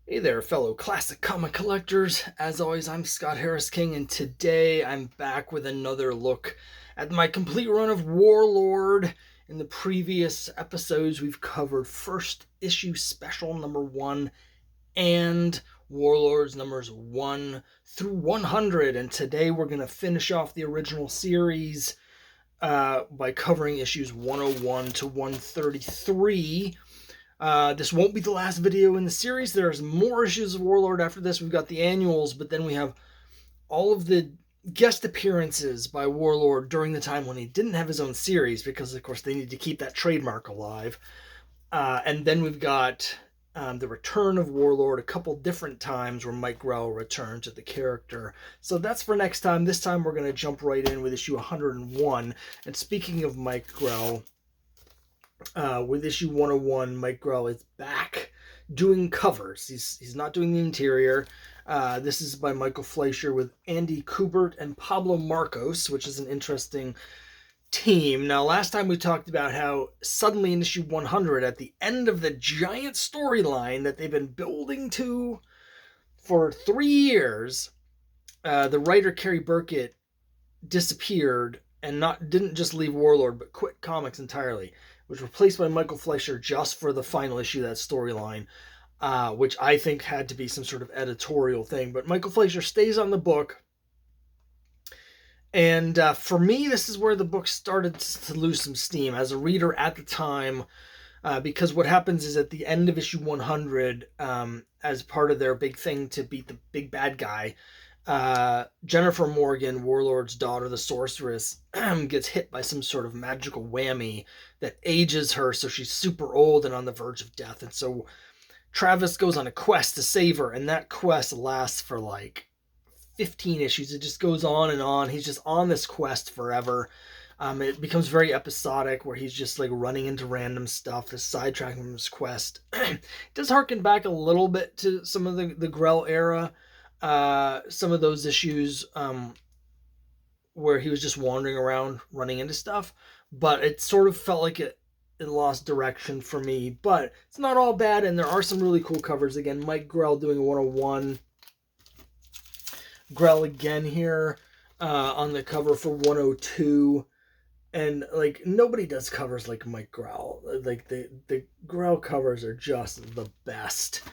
Hey there, fellow classic comic collectors. As always, I'm Scott Harris King, and today I'm back with another look at my complete run of Warlord. In the previous episodes, we've covered first issue special number 1 and Warlords numbers 1 through 100, and today we're going to finish off the original series by covering issues 101 to 133. This won't be the last video in the series. There's more issues of Warlord after this. We've got the annuals, but then we have all of the guest appearances by Warlord during the time when he didn't have his own series, because of course they need to keep that trademark alive. And then we've got the return of Warlord a couple different times where Mike Grell returned to the character. So that's for next time. This time we're going to jump right in with issue 101. And speaking of Mike Grell, with issue 101, Mike Grell is back doing covers. He's not doing the interior. This is by Michael Fleischer with Andy Kubert and Pablo Marcos, which is an interesting team. Now, last time we talked about how suddenly in issue 100, at the end of the giant storyline that they've been building to for 3 years, the writer Kerry Burkett disappeared and didn't just leave Warlord, but quit comics entirely. Was replaced by Michael Fleischer just for the final issue of that storyline, which I think had to be some sort of editorial thing. But Michael Fleischer stays on the book. And for me, this is where the book started to lose some steam as a reader at the time, because what happens is at the end of issue 100, as part of their big thing to beat the big bad guy, Jennifer Morgan, Warlord's daughter, the sorceress, gets hit by some sort of magical whammy that ages her, so she's super old and on the verge of death. And so Travis goes on a quest to save her, and that quest lasts for like 15 issues. It just goes on and on. He's just on this quest forever. It becomes very episodic, where he's just like running into random stuff, is sidetracking from his quest. It does harken back a little bit to some of the Grell era. Some of those issues where he was just wandering around running into stuff, but it sort of felt like it lost direction for me. But it's not all bad, and there are some really cool covers. Again, Mike Grell doing 101. Grell again here on the cover for 102. And like, nobody does covers like Mike Grell. Like the Grell covers are just the best.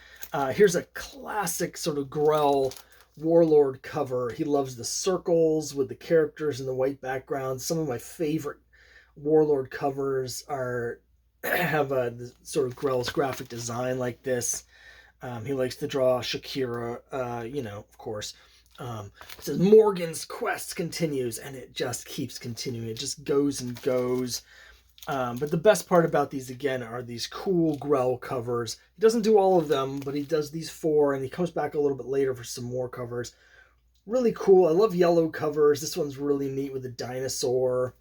Here's a classic sort of Grell Warlord cover. He loves the circles with the characters in the white background. Some of my favorite Warlord covers have a sort of Grell's graphic design like this. He likes to draw Shakira, of course. It says Morgan's quest continues, and it just keeps continuing. It just goes and goes. But the best part about these, again, are these cool Grell covers. He doesn't do all of them, but he does these 4, and he comes back a little bit later for some more covers. Really cool. I love yellow covers. This one's really neat with a dinosaur.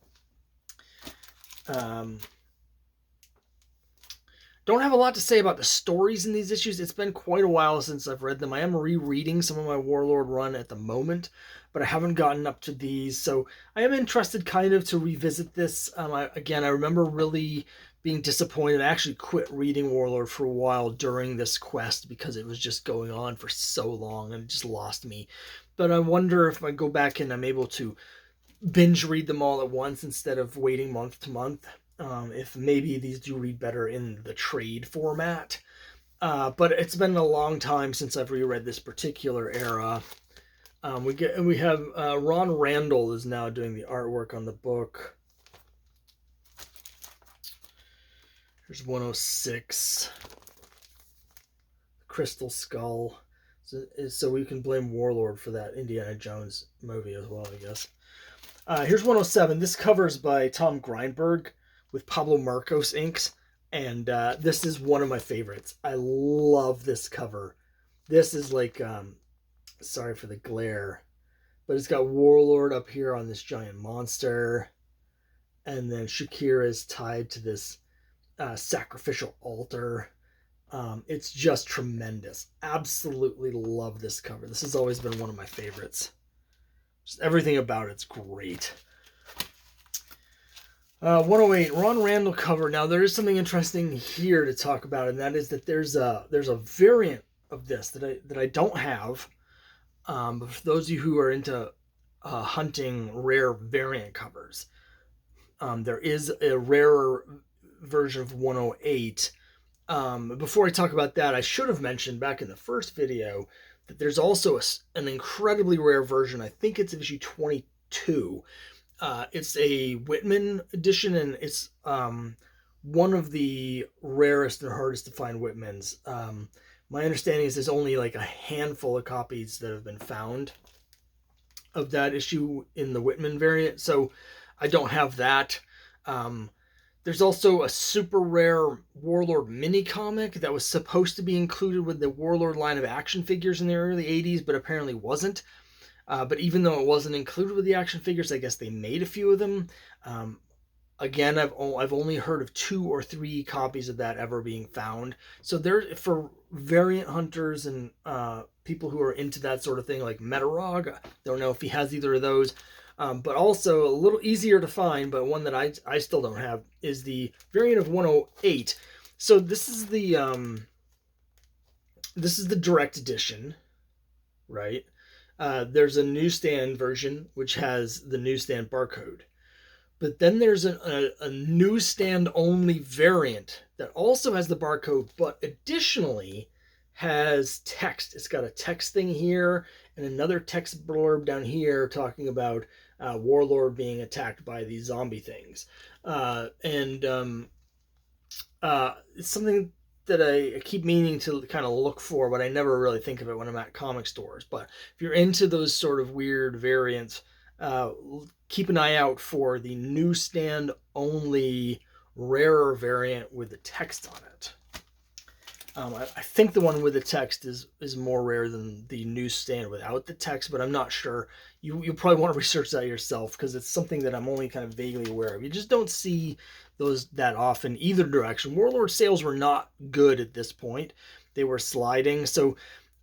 Don't have a lot to say about the stories in these issues. It's been quite a while since I've read them. I am rereading some of my Warlord run at the moment, but I haven't gotten up to these. So I am interested kind of to revisit this. I remember really being disappointed. I actually quit reading Warlord for a while during this quest because it was just going on for so long and it just lost me. But I wonder if I go back and I'm able to binge read them all at once instead of waiting month to month. If maybe these do read better in the trade format. But it's been a long time since I've reread this particular era. We have Ron Randall is now doing the artwork on the book. Here's 106. Crystal Skull. So we can blame Warlord for that Indiana Jones movie as well, I guess. Here's 107. This cover's by Tom Grindberg with Pablo Marcos inks, and this is one of my favorites. I love this cover. This is like, sorry for the glare, but it's got Warlord up here on this giant monster, and then Shakira is tied to this sacrificial altar. It's just tremendous. Absolutely love this cover. This has always been one of my favorites. Just everything about it's great. 108, Ron Randall cover. Now, there is something interesting here to talk about, and that is that there's a variant of this that I don't have. But for those of you who are into hunting rare variant covers, there is a rarer version of 108. Before I talk about that, I should have mentioned back in the first video that there's also an incredibly rare version. I think it's issue 22. It's a Whitman edition, and it's one of the rarest and hardest to find Whitmans. My understanding is there's only like a handful of copies that have been found of that issue in the Whitman variant, so I don't have that. There's also a super rare Warlord mini comic that was supposed to be included with the Warlord line of action figures in the early 80s, but apparently wasn't. But even though it wasn't included with the action figures, I guess they made a few of them. Again, I've only heard of 2 or 3 copies of that ever being found. So there, for variant hunters and people who are into that sort of thing, like Metarog, I don't know if he has either of those. But also a little easier to find, but one that I still don't have, is the variant of 108. So this is the direct edition, right? There's a newsstand version which has the newsstand barcode. But then there's a newsstand only variant that also has the barcode, but additionally has text. It's got a text thing here and another text blurb down here talking about Warlord being attacked by these zombie things. It's something that I keep meaning to kind of look for, but I never really think of it when I'm at comic stores. But if you're into those sort of weird variants, keep an eye out for the newsstand only rarer variant with the text on it. I think the one with the text is more rare than the newsstand without the text, but I'm not sure. You probably want to research that yourself, because it's something that I'm only kind of vaguely aware of. You just don't see those that often either direction. Warlord sales were not good at this point. They were sliding. So,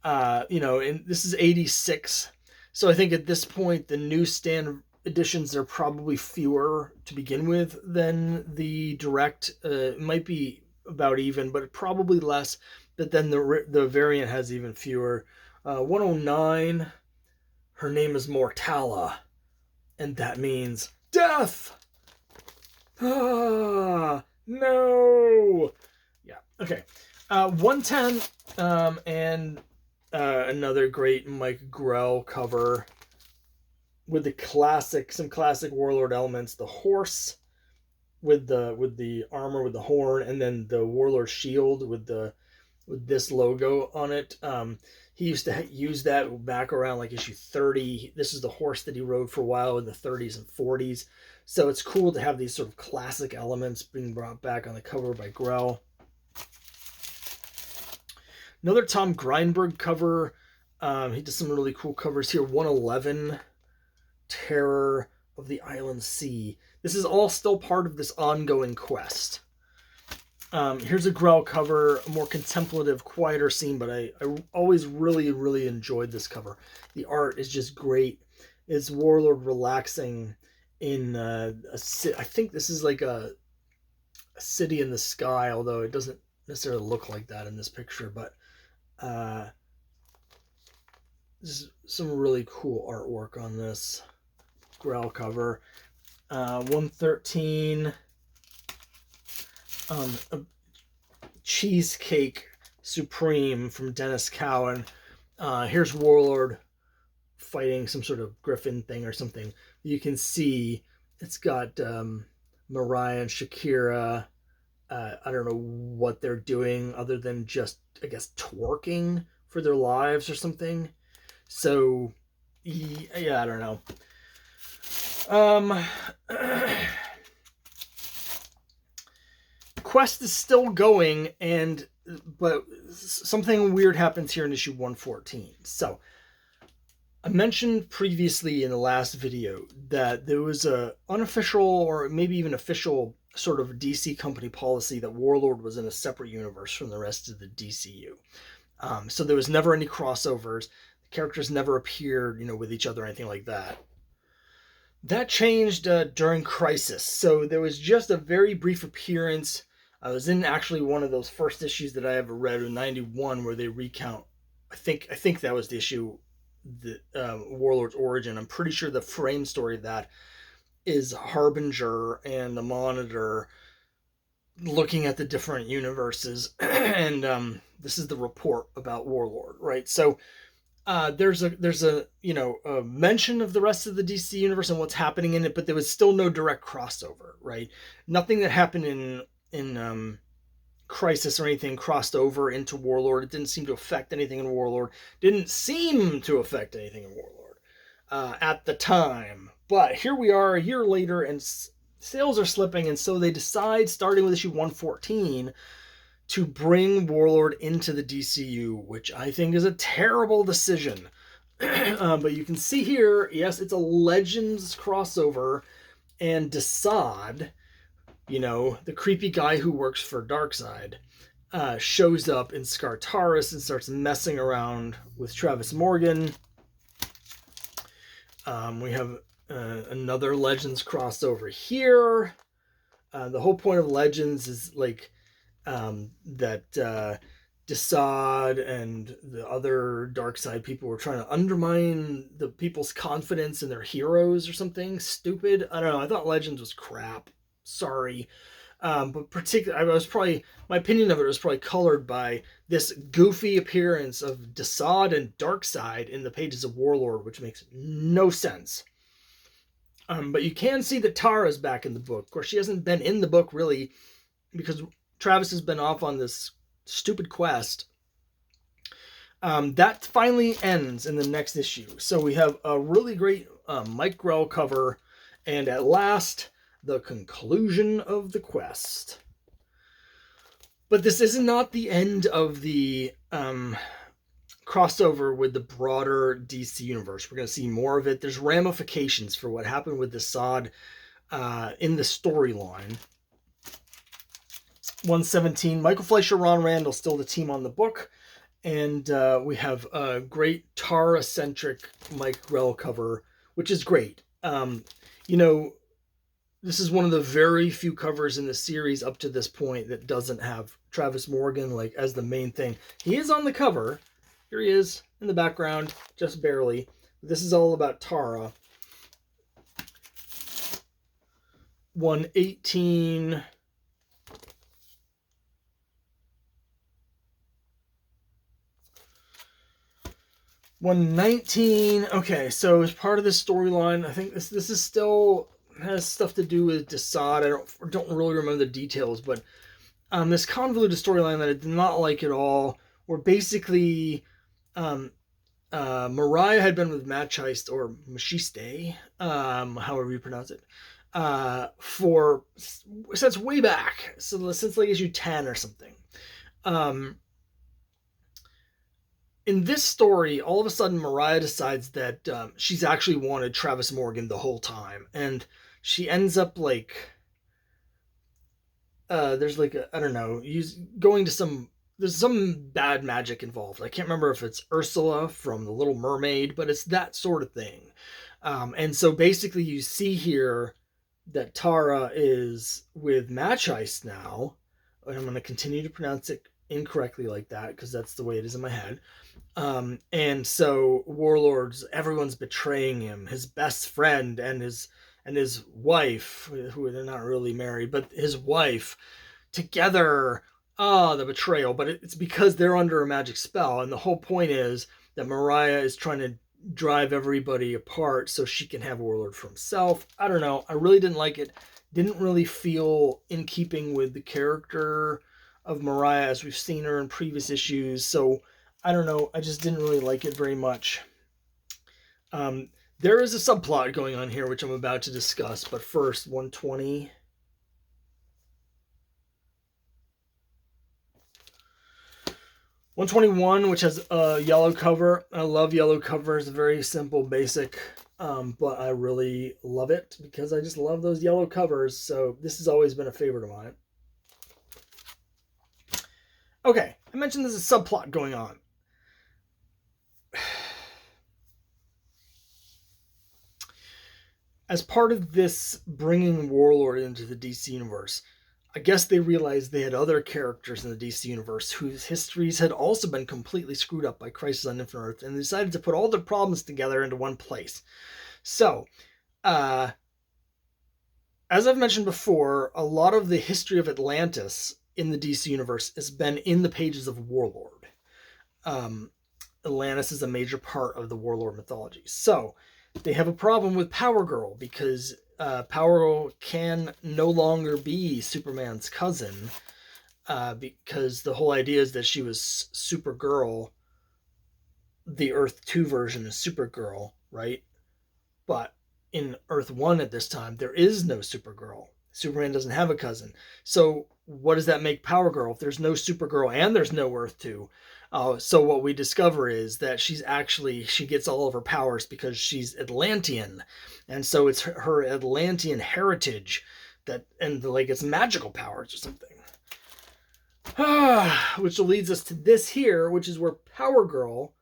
and this is 86. So I think at this point, the newsstand editions are probably fewer to begin with than the direct. It might be about even, but probably less. But then the variant has even fewer. 109, her name is Mortala, and that means death. Ah, no. Yeah. Okay. 110, and another great Mike Grell cover with some classic Warlord elements. The horse with the armor with the horn, and then the Warlord shield with this logo on it. He used to use that back around like issue 30. This is the horse that he rode for a while in the 30s and 40s. So it's cool to have these sort of classic elements being brought back on the cover by Grell. Another Tom Greinberg cover. He does some really cool covers here. 111, Terror of the Island Sea. This is all still part of this ongoing quest. Here's a Grell cover, a more contemplative, quieter scene, but I always really, really enjoyed this cover. The art is just great. It's Warlord relaxing in I think this is like a city in the sky, although it doesn't necessarily look like that in this picture, but there's some really cool artwork on this Grell cover. 113, a Cheesecake Supreme from Dennis Cowan. Here's Warlord fighting some sort of griffin thing or something. You can see it's got Mariah and Shakira. I don't know what they're doing other than just, I guess, twerking for their lives or something. So, yeah, I don't know. Quest is still going, but something weird happens here in issue 114. So, I mentioned previously in the last video that there was a unofficial or maybe even official sort of DC company policy that Warlord was in a separate universe from the rest of the DCU. So there was never any crossovers. The characters never appeared, with each other or anything like that. That changed during Crisis. So there was just a very brief appearance. I was in actually one of those first issues that I ever read in 91 where they recount I think that was the issue, the Warlord's origin. I'm pretty sure the frame story of that is Harbinger and the Monitor looking at the different universes, and this is the report about Warlord, right? So there's a a mention of the rest of the DC universe and what's happening in it, but there was still no direct crossover, right? Nothing that happened in Crisis or anything crossed over into Warlord. It didn't seem to affect anything in Warlord. Didn't seem to affect anything in Warlord at the time. But here we are a year later, and sales are slipping, and so they decide, starting with issue 114, to bring Warlord into the DCU, which I think is a terrible decision. But you can see here, yes, it's a Legends crossover, and Darkseid, the creepy guy who works for Darkseid, shows up in Skartaris and starts messing around with Travis Morgan. We have another Legends crossover here. The whole point of Legends is like that Darkseid and the other Darkseid people were trying to undermine the people's confidence in their heroes or something stupid. I don't know. I thought Legends was crap. Sorry. But particularly, my opinion of it was probably colored by this goofy appearance of Darkseid and Darkseid in the pages of Warlord, which makes no sense. But you can see that Tara's back in the book. Of course, she hasn't been in the book really because Travis has been off on this stupid quest. That finally ends in the next issue. So we have a really great Mike Grell cover, and at last, the conclusion of the quest. But this is not the end of the crossover with the broader DC universe. We're going to see more of it. There's ramifications for what happened with Darkseid in the storyline. 117, Michael Fleischer, Ron Randall, still the team on the book. And we have a great Tara-centric Mike Grell cover, which is great. This is one of the very few covers in the series up to this point that doesn't have Travis Morgan like as the main thing. He is on the cover. Here he is in the background, just barely. This is all about Tara. 118. Okay, so as part of this storyline, I think this is still has stuff to do with Darkseid. I don't really remember the details, but this convoluted storyline that I did not like at all, where basically Mariah had been with Machiste, or Machiste, however you pronounce it, for since way back, so since like issue 10 or something. In this story, all of a sudden, Mariah decides that she's actually wanted Travis Morgan the whole time. And she ends up like... there's like, I don't know, going to there's some bad magic involved. I can't remember if it's Ursula from The Little Mermaid, but it's that sort of thing. And so basically you see here that Tara is with Machiste now. And I'm going to continue to pronounce it incorrectly like that because that's the way it is in my head. And so everyone's betraying him, his best friend and his wife, who they're not really married, but his wife together. The betrayal, but it's because they're under a magic spell. And the whole point is that Mariah is trying to drive everybody apart so she can have Warlord for himself. I don't know. I really didn't like it. Didn't really feel in keeping with the character of Mariah as we've seen her in previous issues. So I don't know. I just didn't really like it very much. There is a subplot going on here, which I'm about to discuss. But first, 120. $121, which has a yellow cover. I love yellow covers. Very simple, basic. But I really love it because I just love those yellow covers. So this has always been a favorite of mine. Okay, I mentioned there's a subplot going on. As part of this bringing Warlord into the DC universe, I guess they realized they had other characters in the DC universe whose histories had also been completely screwed up by Crisis on Infinite Earths, and they decided to put all their problems together into one place. So, as I've mentioned before, a lot of the history of Atlantis in the DC universe has been in the pages of Warlord. Atlantis is a major part of the Warlord mythology. So, they have a problem with Power Girl because Power Girl can no longer be Superman's cousin because the whole idea is that she was Supergirl. The Earth 2 version is Supergirl, right? But in Earth 1 at this time, there is no Supergirl. Superman doesn't have a cousin. So what does that make Power Girl if there's no Supergirl and there's no Earth 2? So what we discover is that she gets all of her powers because she's Atlantean. And so it's her Atlantean heritage it's magical powers or something. Which leads us to this here, which is where Power Girl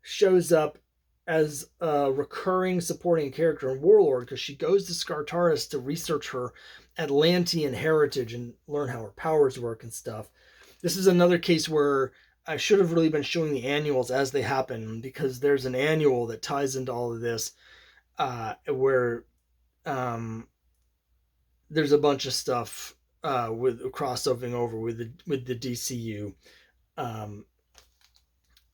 shows up as a recurring supporting character in Warlord because she goes to Skartaris to research her Atlantean heritage and learn how her powers work and stuff. This is another case where I should have really been showing the annuals as they happen because there's an annual that ties into all of this where there's a bunch of stuff with crossovering over with the DCU.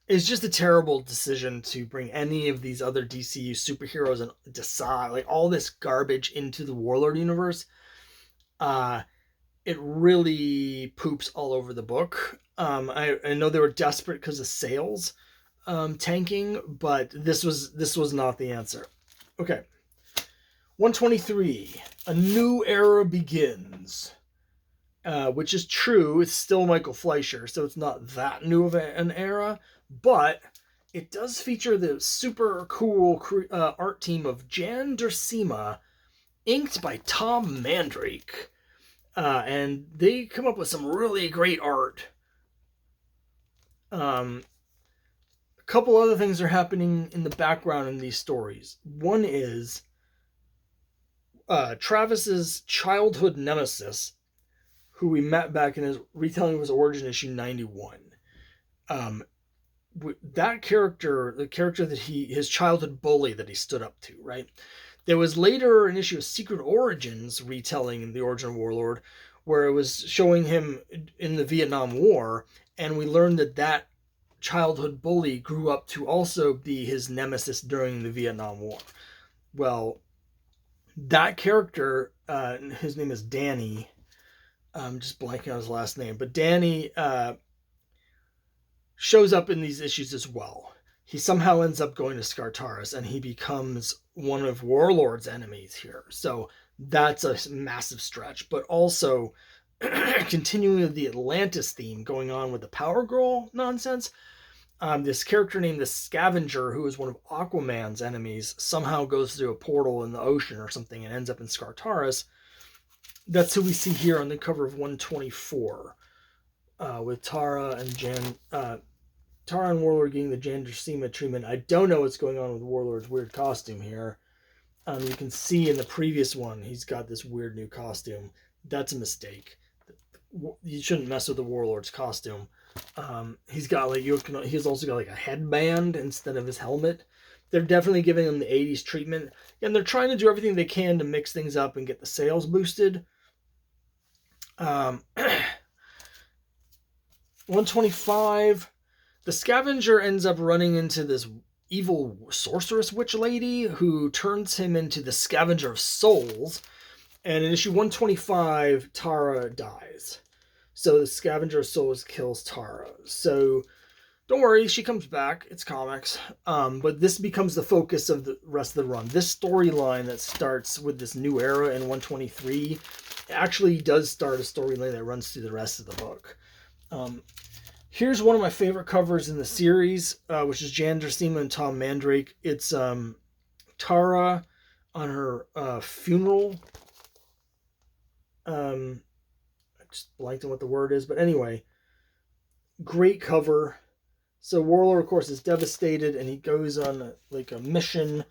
It's just a terrible decision to bring any of these other DCU superheroes and decide like all this garbage into the Warlord universe. It really poops all over the book. I know they were desperate because of sales tanking, but this was not the answer. Okay. 123. A new era begins. Which is true. It's still Michael Fleischer, so it's not that new of an era, but it does feature the super cool art team of Jan Duursema, inked by Tom Mandrake. And they come up with some really great art. A couple other things are happening in the background in these stories. One is Travis's childhood nemesis, who we met back in his retelling of his origin issue 91. That character, the character that his childhood bully that he stood up to, right? There was later an issue of Secret Origins retelling in the Origin of Warlord, where it was showing him in the Vietnam War, and we learned that childhood bully grew up to also be his nemesis during the Vietnam War. Well, that character, his name is Danny. I'm just blanking on his last name, but Danny shows up in these issues as well. He somehow ends up going to Skartaris, and he becomes one of Warlord's enemies here. So that's a massive stretch, but also continuing with the Atlantis theme going on with the Power Girl nonsense. This character named the Scavenger, who is one of Aquaman's enemies, somehow goes through a portal in the ocean or something and ends up in Skartaris. That's who we see here on the cover of 124, with Tara and Warlord getting the Jan Duursema treatment. I don't know what's going on with Warlord's weird costume here. You can see in the previous one, he's got this weird new costume. That's a mistake. You shouldn't mess with the Warlord's costume. He's also got like a headband instead of his helmet. They're definitely giving him the 80s treatment, and they're trying to do everything they can to mix things up and get the sales boosted. 125, the Scavenger ends up running into this evil sorceress witch lady who turns him into the Scavenger of Souls, and in issue 125, Tara dies. So the Scavenger of Souls kills Tara. So don't worry, she comes back. It's comics. But this becomes the focus of the rest of the run. This storyline that starts with this new era in 123 actually does start a storyline that runs through the rest of the book. Here's one of my favorite covers in the series, which is Jan Duursema and Tom Mandrake. It's Tara on her funeral. I just blanked on what the word is, but anyway, great cover. So Warlord, of course, is devastated, and he goes on a mission,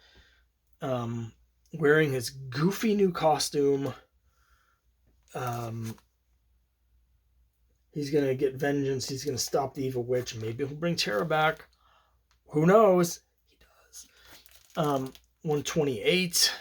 wearing his goofy new costume. He's going to get vengeance. He's going to stop the evil witch. Maybe he'll bring Tara back. Who knows? He does. 128.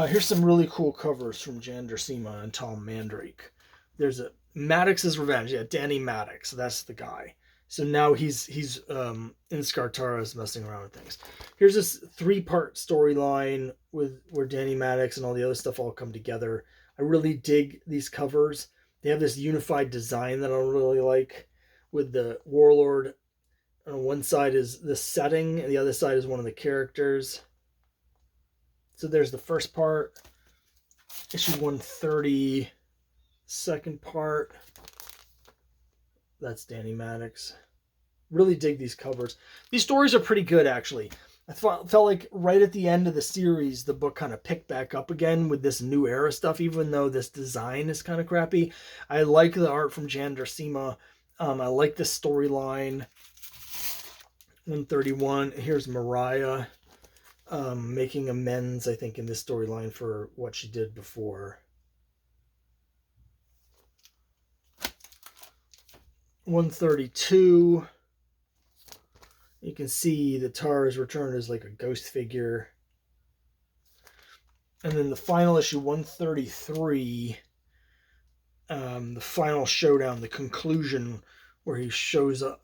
Here's some really cool covers from Jan Dersima and Tom Mandrake. There's a Maddox's Revenge. Yeah, Danny Maddox. That's the guy. So now he's in Skartaris messing around with things. Here's this 3-part storyline with where Danny Maddox and all the other stuff all come together. I really dig these covers. They have this unified design that I really like, with the Warlord on one side is the setting and the other side is one of the characters. So there's the first part, issue 130, second part. That's Danny Maddox. Really dig these covers. These stories are pretty good, actually. I felt like right at the end of the series, the book kind of picked back up again with this new era stuff, even though this design is kind of crappy. I like the art from Jan Dersima. I like the storyline. 131. Here's Mariah making amends, I think, in this storyline for what she did before. 132. You can see the Tara's returned as like a ghost figure. And then the final issue, 133, the final showdown, the conclusion, where he shows up,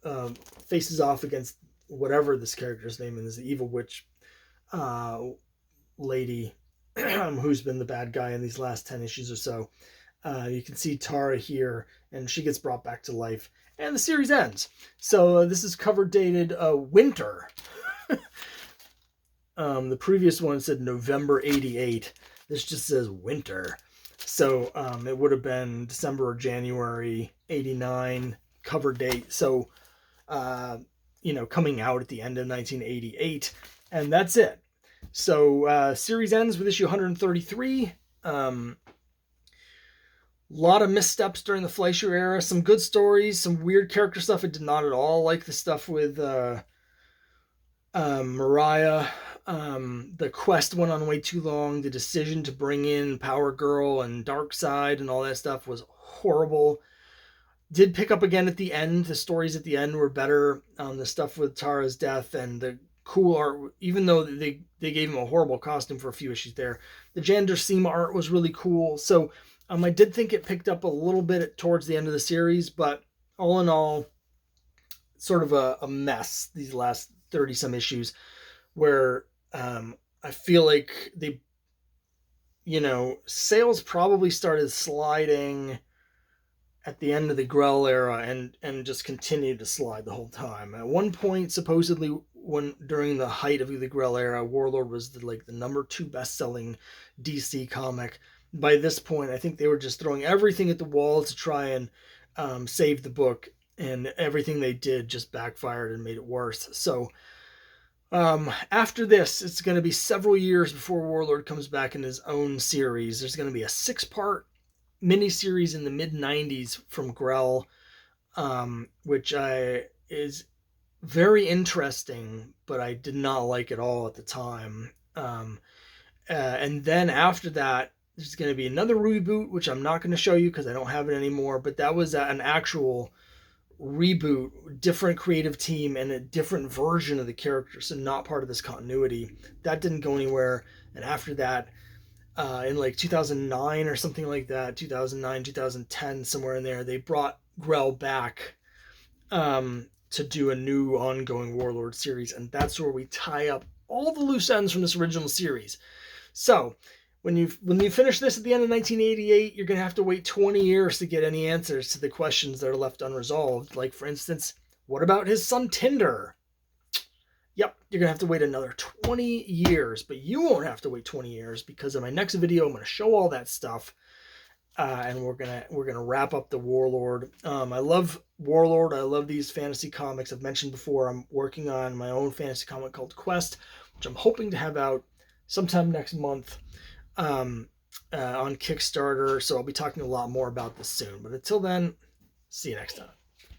faces off against whatever this character's name is, the evil witch lady who's been the bad guy in these last 10 issues or so. You can see Tara here, and she gets brought back to life, and the series ends. So this is cover dated winter. The previous one said November 88. This just says winter. So it would have been December or January 89 cover date. So, coming out at the end of 1988. And that's it. So series ends with issue 133. Lot of missteps during the Fleischer era. Some good stories, some weird character stuff. I did not at all like the stuff with Mariah. The quest went on way too long. The decision to bring in Power Girl and Darkseid and all that stuff was horrible. Did pick up again at the end. The stories at the end were better. The stuff with Tara's death and the cool art, even though they gave him a horrible costume for a few issues there. The Jan Dersima art was really cool. So I did think it picked up a little bit towards the end of the series, but all in all, sort of a mess, these last 30-some issues, where I feel like they, sales probably started sliding at the end of the Grell era and just continued to slide the whole time. At one point, supposedly, during the height of the Grell era, Warlord was the number 2 best-selling DC comic. By this point, I think they were just throwing everything at the wall to try and save the book, and everything they did just backfired and made it worse. So after this, it's going to be several years before Warlord comes back in his own series. There's going to be a 6-part miniseries in the mid-90s from Grell, which is very interesting, but I did not like at all at the time. And then after that, there's going to be another reboot, which I'm not going to show you because I don't have it anymore, but that was an actual reboot, different creative team, and a different version of the characters, and not part of this continuity. That didn't go anywhere. And after that, in 2009 or something like that, 2009, 2010, somewhere in there, they brought Grell back to do a new ongoing Warlord series, and that's where we tie up all the loose ends from this original series. So when you finish this at the end of 1988, you're going to have to wait 20 years to get any answers to the questions that are left unresolved. Like, for instance, what about his son Tinder? Yep, you're going to have to wait another 20 years, but you won't have to wait 20 years, because in my next video, I'm going to show all that stuff, and we're gonna wrap up the Warlord. I love Warlord. I love these fantasy comics. I've mentioned before, I'm working on my own fantasy comic called Quest, which I'm hoping to have out sometime next month on Kickstarter, so I'll be talking a lot more about this soon. But until then, see you next time.